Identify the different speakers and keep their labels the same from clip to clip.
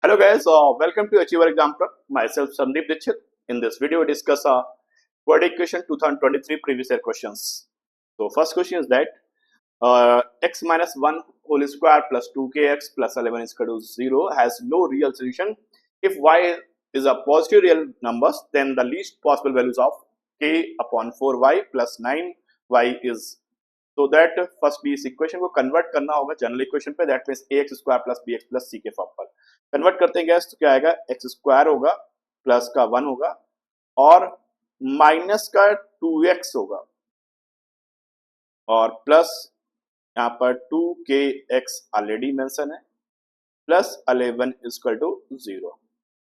Speaker 1: Hello guys, welcome to Achiever Exam Prep. Myself Sandeep Dixit. In this video, we discuss word equation 2023 previous year questions. So first question is that x minus 1 whole square plus 2kx plus 11 is equal to 0 has no real solution. If y is a positive real numbers, then the least possible values of k upon 4y plus 9y is. So that firstly इस equation को convert करना होगा general equation पे, that means ax square plus bx plus c के form पर convert करते हैं gas, तो क्या आएगा एक्स स्क्वायर होगा प्लस का 1 होगा और माइनस का 2x होगा और प्लस यहाँ पर 2kx ऑलरेडी मेंशन है प्लस 11 इक्वल टू 0।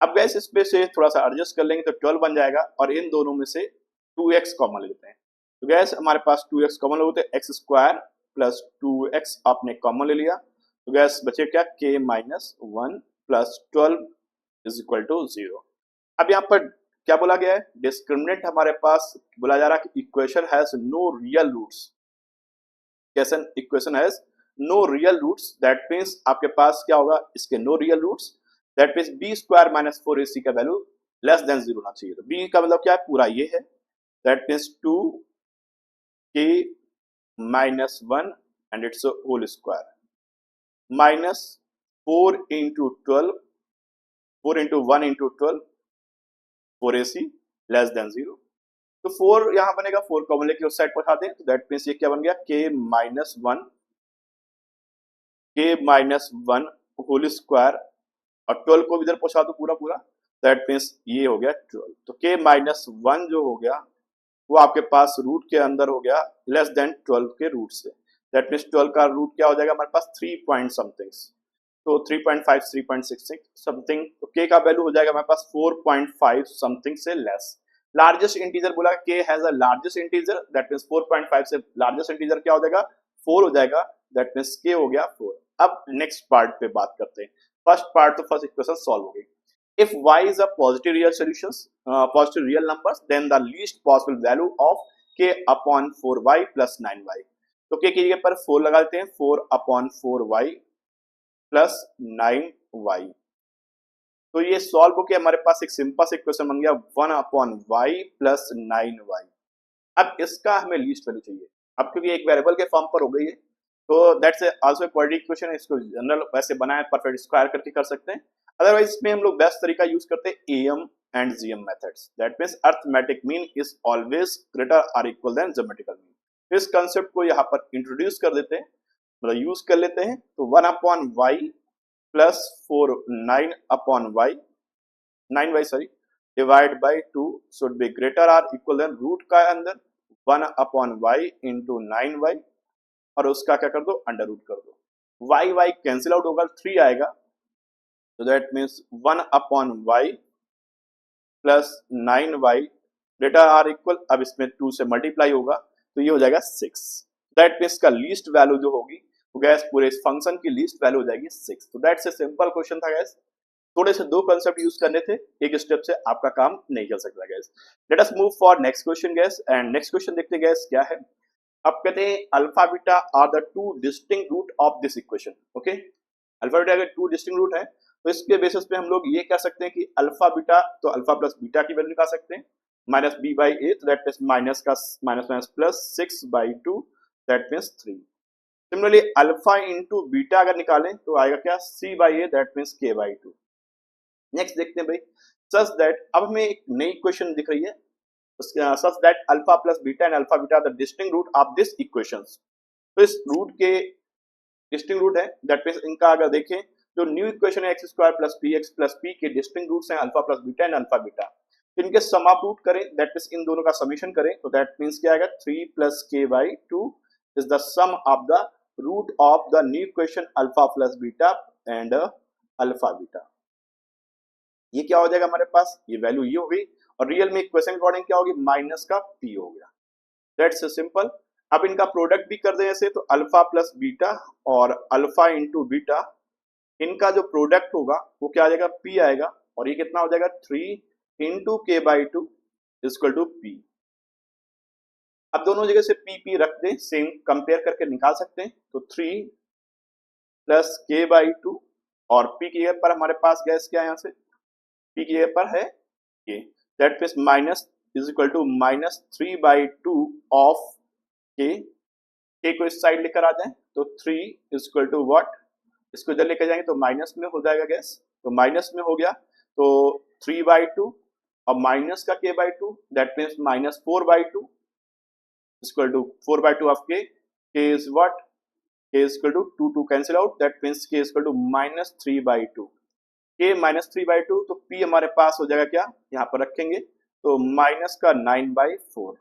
Speaker 1: अब गैस इस पे से थोड़ा सा एडजस्ट कर लेंगे तो 12 बन जाएगा और इन दोनों में से 2x कॉमन लेते हैं। तो गैस हमारे पास 2x कॉमन लोगे तो एक्स स्क्वायर प्लस 2x आपने कॉमन ले लिया, तो गैस बचे क्या k minus 1 plus 12 is equal to 0। अब यहाँ पर क्या बोला गया है, डिस्क्रिमिनेंट हमारे पास बोला जा रहा है कि equation has no real roots. Equation has no real roots, that means आपके पास क्या होगा, इसके no real roots, that means b square minus 4ac का वैल्यू लेस देन 0 होना चाहिए। तो बी का मतलब क्या है, पूरा ये है, that means 2k minus 1 and its whole square minus 4 into 12, 4 into 1 into 12, 4ac less than 0। तो 4 यहाँ बनेगा, 4 कॉमन लेके उस साइड पहुंचा दें, तो दैट मीन्स ये क्या बन गया k minus 1 होल स्क्वायर और 12 को इधर पहुंचा दो पूरा पूरा, दैट मीन्स ये हो गया 12। तो k minus 1 जो हो गया वो आपके पास रूट के अंदर हो गया लेस देन 12 के रूट से, दैट मीन्स 12 का रूट क्या हो जाएगा हमारे पास 3 पॉइंट समथिंग, तो 3.5 3.66 समथिंग। तो k का वैल्यू हो जाएगा हमारे पास 4.5 समथिंग से लेस। लार्जेस्ट इंटीजर बोला k has a largest integer, that means 4.5 से लार्जेस्ट इंटीजर क्या हो जाएगा 4 हो जाएगा, दैट मीन्स k हो गया 4। अब नेक्स्ट पार्ट पे बात करते हैं। फर्स्ट पार्ट तो फर्स्ट इक्वेशन सॉल्व हो गई। If y is a positive real solutions, positive real numbers, then the least possible value of k upon 4y plus 9y। तो k की जगह पर 4 लगा देते हैं, 4 upon 4y plus 9y। तो ये सॉल्व होकर हमारे पास एक सिंपल सा इक्वेशन बन गया 1 upon y plus 9y। अब इसका हमें लीस्ट वैल्यू चाहिए, अब क्योंकि एक वेरिएबल के फॉर्म पर हो गई है तो दैट्स आल्सो क्वाड्रेटिक इक्वेशन है, इसको जनरल वैसे बनाए परफेक्ट स्क्वायर करके कर सकते हैं। अदरवाइज इसमें हम लोग बेस्ट तरीका यूज करते हैं M and GM methods, that means arithmetic mean is always greater और इक्वल देन ज्योमेट्रिकल मीन। इस कांसेप्ट को यहाँ पर इंट्रोड्यूस कर देते हैं, मतलब यूज कर लेते हैं। तो 1 upon y plus 4 9 upon y 9y sorry divide by 2 should be greater और इक्वल देन रूट का अंदर 1 अपॉन y इंटू 9y और उसका क्या कर दो अंडर रूट कर दो, y कैंसिल आउट होगा 3 आएगा, तो that means 1 upon y plus 9y greater or equal, अब इसमें 2 से मल्टीप्लाई होगा तो ये हो जाएगा 6। दैट मीन्स का लीस्ट वैल्यू जो होगी वो गैस पूरे इस फंक्शन की लीस्ट वैल्यू हो जाएगी 6। तो दैट्स ए सिंपल क्वेश्चन था गैस, थोड़े से दो कंसेप्ट यूज करने थे, एक स्टेप से आपका काम नहीं चल सकता guys. Let us move for next question guys, and next question देखते हैं गैस क्या है। अब कहते हैं alpha beta are the two distinct root of this equation. Okay, alpha beta के टू डिस्टिंक्ट रूट है, तो इसके बेसिस पे हम लोग ये कह सकते हैं कि अल्फा बीटा, तो अल्फा प्लस बीटा की वैल्यू निकाल सकते हैं माइनस बी बाई ए, तो दैट मीन्स माइनस का minus minus plus 6 by 2 that means 3। Similarly alpha into beta अगर निकालें तो आएगा क्या सी बाई ए दैट मीन्स के बाई 2। नेक्स्ट देखते हैं भाई, सच दैट अब हमें एक नई इक्वेशन दिख रही है, such that alpha plus beta and alpha beta are the distinct root of this equations। तो इस रूट के डिस्टिंक्ट रूट है, दैट मींस इनका अगर देखें जो न्यू इक्वेशन है x square plus P x plus P के डिस्टिंक्ट रूट्स हैं alpha plus beta and alpha beta, तो इनके सम ऑफ रूट करें, दैट मींस इन दोनों का समीशन करें, तो दैट मींस क्या आएगा 3 plus k by 2 is the sum of the root of the new equation alpha plus beta and alpha beta. ये क्या हो जाएगा हमारे पास, ये वैल्यू ये हो गई और रियल में इक्वेशन अकॉर्डिंग क्या होगी माइनस का p हो गया, दैट्स सिंपल। अब इनका प्रोडक्ट भी कर दें ऐसे, तो अल्फा प्लस बीटा और अल्फा इंटू बीटा, इनका जो प्रोडक्ट होगा वो क्या आ जाएगा p आएगा और ये कितना हो जाएगा 3 इंटू के बाई 2 इक्वल टू p। अब दोनों जगह से p रख दें, सेम कंपेयर करके निकाल सकते हैं, तो 3 प्लस के बाई 2 और p की जगह पर हमारे पास गैस क्या है, यहाँ से p की जगह पर है ये, that means minus is equal to -3/2 ऑफ k को इस साइड लेकर आ जाए तो 3 इज इक्वल टू व्हाट, इसको इधर लेकर जाएंगे तो माइनस में हो जाएगा गैस, तो माइनस में हो गया तो 3/2 और माइनस का k/2 that means -4/2 equal to 4/2 ऑफ k is what, k is equal to 2 cancel out that means k is equal to -3/2, k -3/2 तो p हमारे पास हो जाएगा क्या, यहाँ पर रखेंगे तो माइनस का 9/4,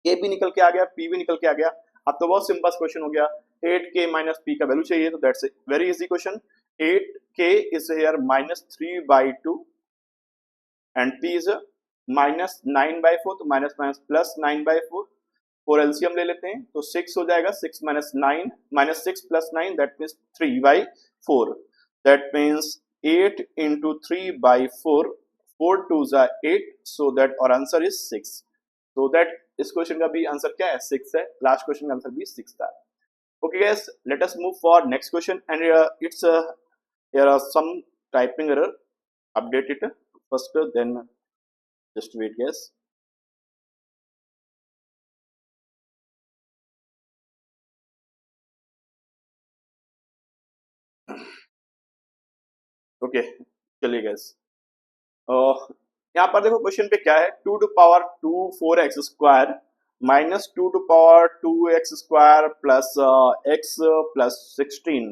Speaker 1: k भी निकल के आ गया, p भी निकल के आ गया। अब तो बहुत सिंपल क्वेश्चन हो गया, 8k माइनस p का वैल्यू चाहिए, तो that's very easy question, 8k is here -3/2 and p is -9/4, तो माइनस माइनस प्लस 9/4, 4 एलसीएम ले लेते हैं तो 6 हो जाएगा, 6 minus 9 -6 plus 9 that means 3/4, that means 8 into 3/4, 4 2s are 8, so that our answer is 6, so that इस क्वेश्चन का भी आंसर क्या है, 6 है, लास्ट क्वेश्चन का आंसर भी 6 था। Okay guys, let us move for next question and it's here are some typing error, update it first, then just wait guys. Okay, चलिए guys, यहाँ पर देखो क्वेश्चन पे क्या है, 2 to power 2 4x square minus 2 to power 2x square plus x plus 16,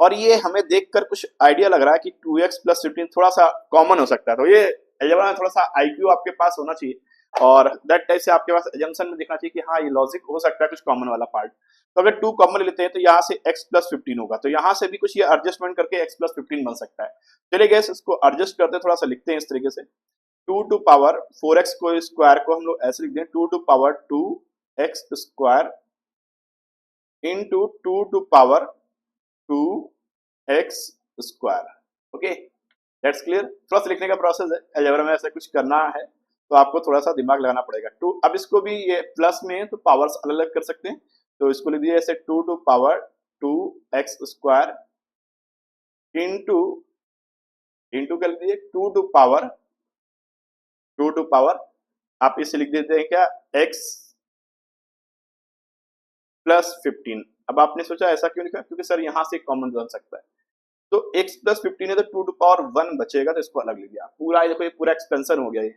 Speaker 1: और ये हमें देखकर कुछ आइडिया लग रहा है कि 2x प्लस 15 थोड़ा सा कॉमन हो सकता है, तो ये अलजेब्रा में थोड़ा सा आईक्यू आपके पास होना चाहिए और दैट टाइप से आपके पास एजम्पशन में दिखना चाहिए कि हाँ ये लॉजिक हो सकता है कुछ कॉमन वाला पार्ट। तो अगर 2 कॉमन लेते हैं तो यहाँ से x प्लस 15 होगा, तो यहाँ से भी कुछ ये एडजस्टमेंट करके x प्लस 15 बन सकता है। चलिए गैस इसको एडजस्ट करते हैं, थोड़ा सा लिखते हैं इस तरीके से, 2 टू पावर 4x को स्क्वायर को हम लोग ऐसे लिख दें 2 to power 2x square into 2 to power 2x square. Okay that's clear, थोड़ा सा लिखने का प्रोसेस है, अलजेब्रा में ऐसा कुछ करना है तो आपको थोड़ा सा दिमाग लगाना पड़ेगा। 2 अब इसको भी ये प्लस में है तो पावर्स अलग अलग कर सकते हैं, तो इसको लिख दिए ऐसे 2 to power 2x square into into कर दिए 2 टू पावर आप इसे लिख देते हैं क्या x प्लस 15। अब आपने सोचा ऐसा क्यों लिखा, क्योंकि सर यहाँ से कॉमन बन सकता है, तो x प्लस 15 है तो 2 टू पावर 1 बचेगा, तो इसको अलग लिख दिया, पूरा देखो ये पूरा एक्सपेंशन हो गया ये,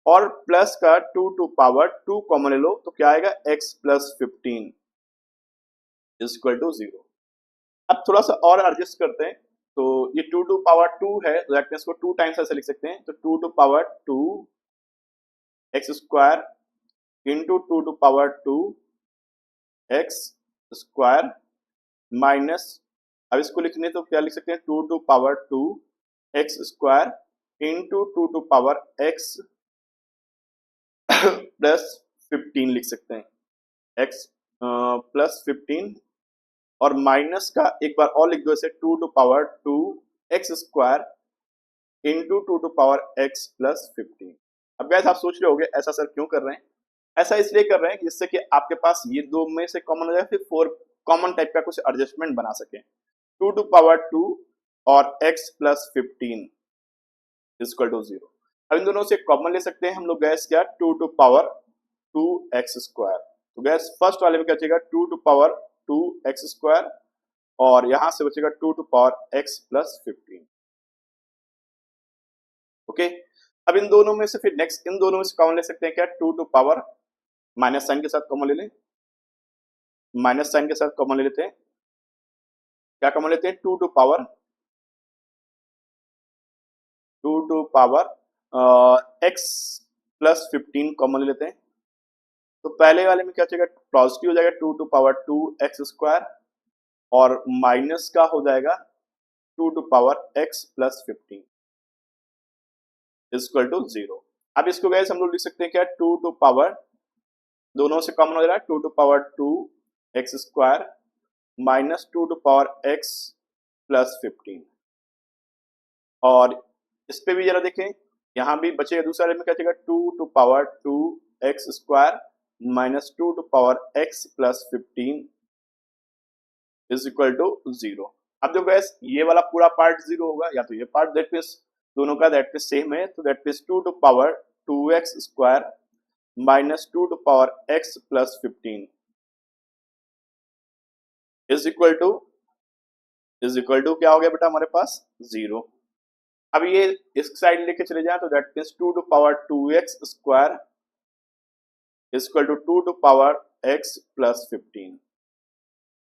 Speaker 1: और प्लस का 2 टू पावर 2 कॉमन ले लो तो क्या आएगा x plus 15 is equal to 0। अब थोड़ा सा और एडजस्ट करते हैं, तो ये 2 टू पावर 2 है तो दैट मींस को 2 टाइम्स ऐसे लिख सकते हैं, तो 2 to power 2 x square into 2 to power 2 x square minus, अब इसको लिखने तो क्या लिख सकते हैं 2 to power 2 x square into 2 to power x plus 15 लिख सकते हैं, x प्लस 15 और माइनस का एक बार और लिख दो इसे 2 to power 2 x square into 2 to power x plus 15। अब गैस आप सोच रहे होंगे ऐसा सर क्यों कर रहे हैं, ऐसा इसलिए कर रहे हैं कि जिससे कि आपके पास ये दो में से कॉमन हो जाए, फिर 4 कॉमन टाइप का कुछ एडजस्टमेंट बना सके, 2 टू पावर 2 और x प्लस 15 इक्वल टू 0। अब इन दोनों से कॉमन ले सकते हैं हम लोग गैस क्या 2 टू पावर 2x स्क्वायर, तो गैस फर्स्ट वाले में क्या बचेगा 2 टू पावर 2x स्क्वायर और यहां से बचेगा 2 to power x plus 15। Okay अब इन दोनों में से फिर नेक्स्ट इन दोनों में से कॉमन ले सकते हैं क्या 2 टू पावर माइनस साइन के साथ कॉमन ले लें, माइनस साइन के साथ कॉमन ले लेते हैं, क्या कॉमन लेते हैं 2 to power x plus 15 common ले लेते हैं, तो पहले वाले में क्या बचेगा पॉजिटिव हो जाएगा 2 टू पावर 2x स्क्वायर और माइनस का हो जाएगा 2 to power x plus 15 equal to 0। अब इसको गैस हम लोग लिख सकते हैं क्या 2 टू पावर दोनों से कॉमन हो जा रहा है 2 to power 2x square minus 2 to power x plus 15, और इस पे भी जरा देखें यहाँ भी बचेगा दूसरे में क्या बचेगा 2 to power 2x square minus 2 to power x plus 15 is equal to 0। अब देखो गैस ये वाला पूरा पार्ट 0 होगा या तो ये पार्ट, दैट मीन्स दोनों का दैट मीन्स सेम है, तो that means 2 to power 2x square minus 2 to power x plus 15 is equal to क्या हो गया बेटा हमारे पास 0। अब ये इस साइड लेके चले जाए तो that means 2 to power 2x square equal to 2 to power x plus 15।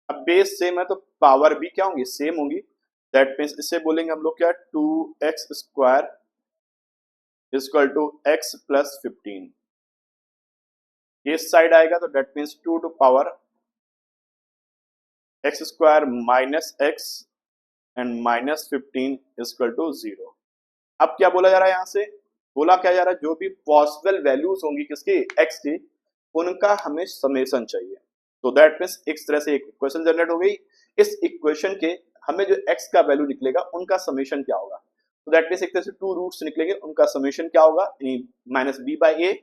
Speaker 1: अब बेस सेम है तो पावर भी क्या होंगी, सेम होंगी, दैट मीन्स इसे बोलेंगे हम लोग क्या 2x square equal to x plus 15। ये साइड आएगा तो that means 2 to power x square minus x and minus 15 equal to 0। अब क्या बोला जा रहा है, यहां से बोला क्या जा रहा है, जो भी पॉसिबल वैल्यूज होंगी किसके x की, उनका हमें समेशन चाहिए। तो दैट मीन्स इस तरह से एक इक्वेशन जनरेट हो गई। इस इक्वेशन के हमें जो x का वैल्यू निकलेगा उनका समेशन क्या होगा, तो दैट मीन्स एक तरह से 2 रूट्स निकलेंगे, उनका समेशन क्या होगा, minus b by a,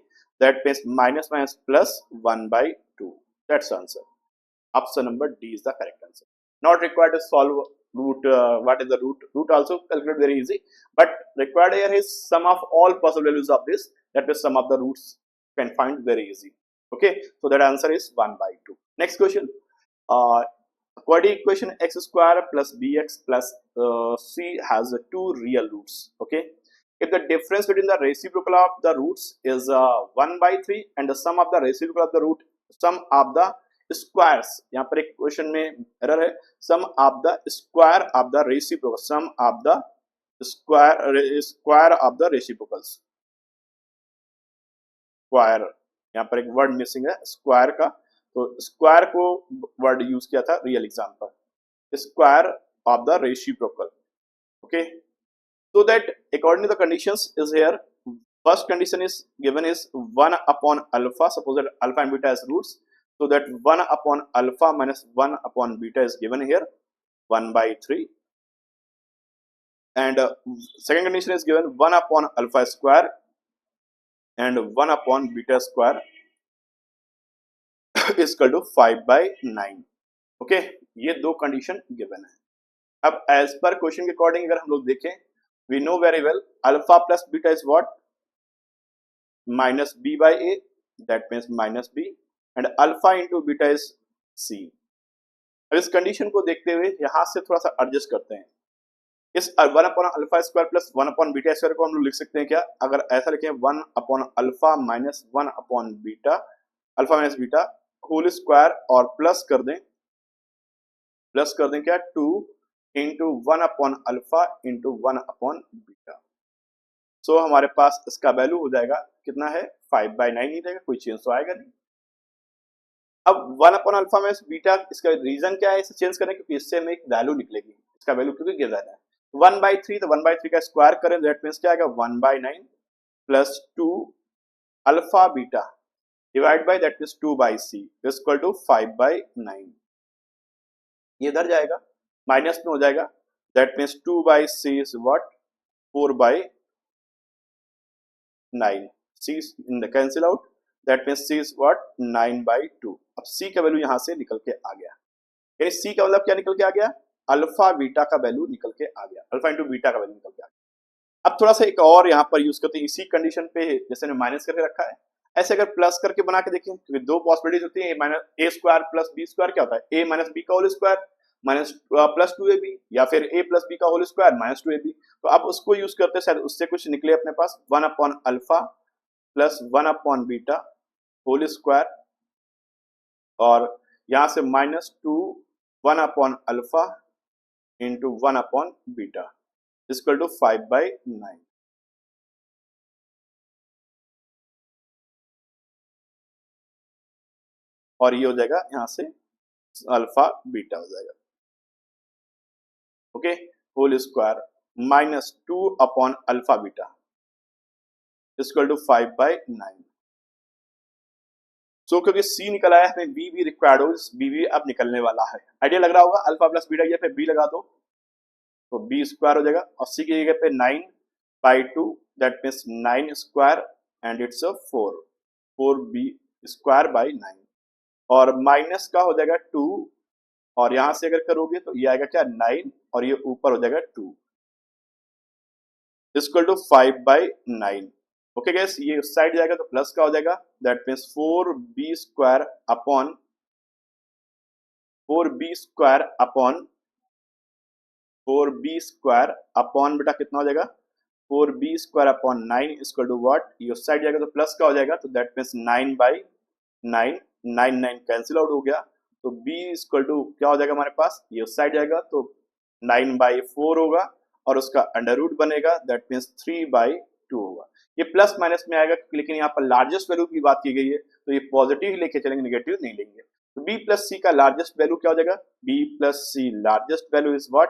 Speaker 1: that means minus minus plus 1/2। That's answer. Option number D is the correct answer. Not required to solve root. What is the root? Root also calculate very easy, but required here is sum of all possible values of this. That is sum of the roots can find very easy. Okay, so that answer is 1/2. Next question. Quadratic equation x square plus bx plus c has two real roots. Okay. If the difference between the reciprocal of the roots is 1/3 and the sum of the reciprocal of the root, sum of the squares, यहाँ पर एक question में error है, sum of the square of the reciprocal, sum of the square of the reciprocals, square, यहाँ पर एक word missing है square का, तो स्क्वायर को वर्ड यूज किया था रियल एग्जाम पर, square of the reciprocal. Okay, so that according to the conditions is here, first condition is given is 1 upon alpha, suppose that alpha and beta as roots, so that 1 upon alpha minus 1 upon beta is given here 1/3, and second condition is given 1 upon alpha square and 1 upon beta square is equal to 5/9। Okay, ये दो condition given है। अब as per question के according अगर हम लोग देखें, we know very well alpha plus beta is what, minus b by a, that means minus b, and alpha into beta is c। अब इस कंडीशन को देखते हुए यहां से थोड़ा सा एडजस्ट करते हैं, इस 1 upon alpha square plus 1 upon beta square को हम लोग लिख सकते हैं क्या, अगर ऐसा लिखें 1 upon alpha minus 1 upon beta, alpha minus beta whole square और प्लस कर दें क्या 2 into 1 upon alpha into 1 upon beta. So हमारे पास इसका वैल्यू हो जाएगा कितना है, 5/9 ही रहेगा, कोई चेंज तो आएगा नहीं। अब 1 अपॉन अल्फा में बीटा, इसका रीजन क्या है इसे चेंज करने, क्योंकि इससे हमें एक वैल्यू निकलेगी, इसका वैल्यू क्योंकि गिवन है 1/3, तो 1/3 का स्क्वायर करें, दैट मींस क्या आएगा 1/9 plus 2 alpha beta divide by that means 2/c equal to 5/9। ये इधर जाएगा माइनस में हो जाएगा, that means 2/c is what 4/9, c in the cancel out, that means c is what 9/2। अब c का वैल्यू यहां से निकल के आ गया, यानी c का मतलब क्या निकल के आ गया, अल्फा बीटा का वैल्यू निकल के आ गया, अल्फा इंटू बीटा का वैल्यू निकल के आ गया। अब थोड़ा सा एक और यहाँ पर यूज करते हैं, इसी कंडीशन पे जैसे ने माइनस करके रखा है, ऐसे अगर प्लस करके बना के देखें, क्योंकि दो पॉसिबिलिटीज होती है, a square plus b square क्या होता है, a माइनस b का whole square minus plus 2ab, या फिर a प्लस b का होल स्क्वायर माइनस 2ab। तो अब उसको यूज करते हैं, शायद उससे कुछ निकले अपने पास 1 upon alpha plus 1 upon beta whole square, और यहां से minus 2 1 upon alpha into 1 upon beta equal to 5/9। और ये हो जाएगा यहां से अल्फा बीटा हो जाएगा, okay, whole square minus 2 upon alpha beta equal to 5/9। So क्योंकि c निकल आया, हमें b भी रिक्वायर्ड हो, b भी अब निकलने वाला है। आइडिया लग रहा होगा, अल्फा प्लस बीटा या फिर b लगा दो तो b स्क्वायर हो जाएगा, और c की जगह पे 9/2 that means 9 square and it's 4b square by 9, और माइनस का हो जाएगा 2 और यहां से अगर करोगे तो ये आएगा क्या 9 और ये ऊपर हो जाएगा 2 इक्वल टू 5/9। ओके गैस, ये उस साइड जाएगा तो प्लस का हो जाएगा, that means 4b² upon 4b² upon बेटा कितना हो जाएगा 4b² upon 9 equal to what, ये उस साइड जाएगा तो प्लस का हो जाएगा, तो दैट मीन्स 9/9, 9 कैंसिल आउट हो गया, तो b इक्वल टू क्या हो जाएगा हमारे पास, ये उस साइड जाएगा तो 9/4 होगा और उसका अंडर रूट बनेगा, दैट मीन्स 3/2 होगा। ये प्लस माइनस में आएगा, लेकिन यहाँ पर लार्जेस्ट वैल्यू की बात की गई है तो ये पॉजिटिव ही लेके चलेंगे, नेगेटिव नहीं लेंगे। तो b प्लस सी का लार्जेस्ट वैल्यू क्या हो जाएगा, b plus c largest value is what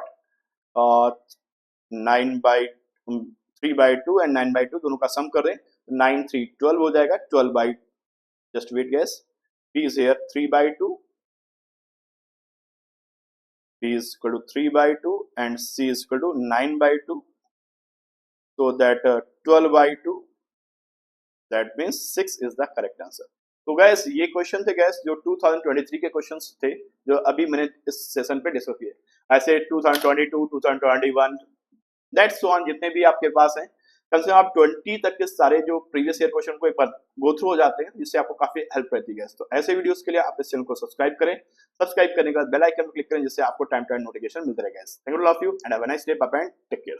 Speaker 1: 3/2 and 9/2 दोनों का सम कर दें, 9 3 12 हो जाएगा, 12 just wait guys, b is here 3/2, b is equal to 3/2 and c is equal to 9/2, so that 12/2, that means 6 is the correct answer। तो gas ये question थे gas जो 2023 के क्वेश्चंस थे जो अभी मैंने इस सेशन पे डिस्कस किए। ऐसे 2022, 2021 दैट्स ऑन जितने भी आपके पास हैं, कम से कम आप 20 तक के सारे जो प्रीवियस ईयर क्वेश्चन को एक बार गो थ्रू हो जाते हैं, जिससे आपको काफी हेल्प रहती है। तो ऐसे वीडियोस के लिए आप इस चैनल को सब्सक्राइब करें, सब्सक्राइब करने के बाद बेल आइकन पर क्लिक करें, जिससे आपको टाइम टू टाइम नोटिफिकेशन मिलता रहेगा। Thank you all of you and have a nice day, bye bye, take care.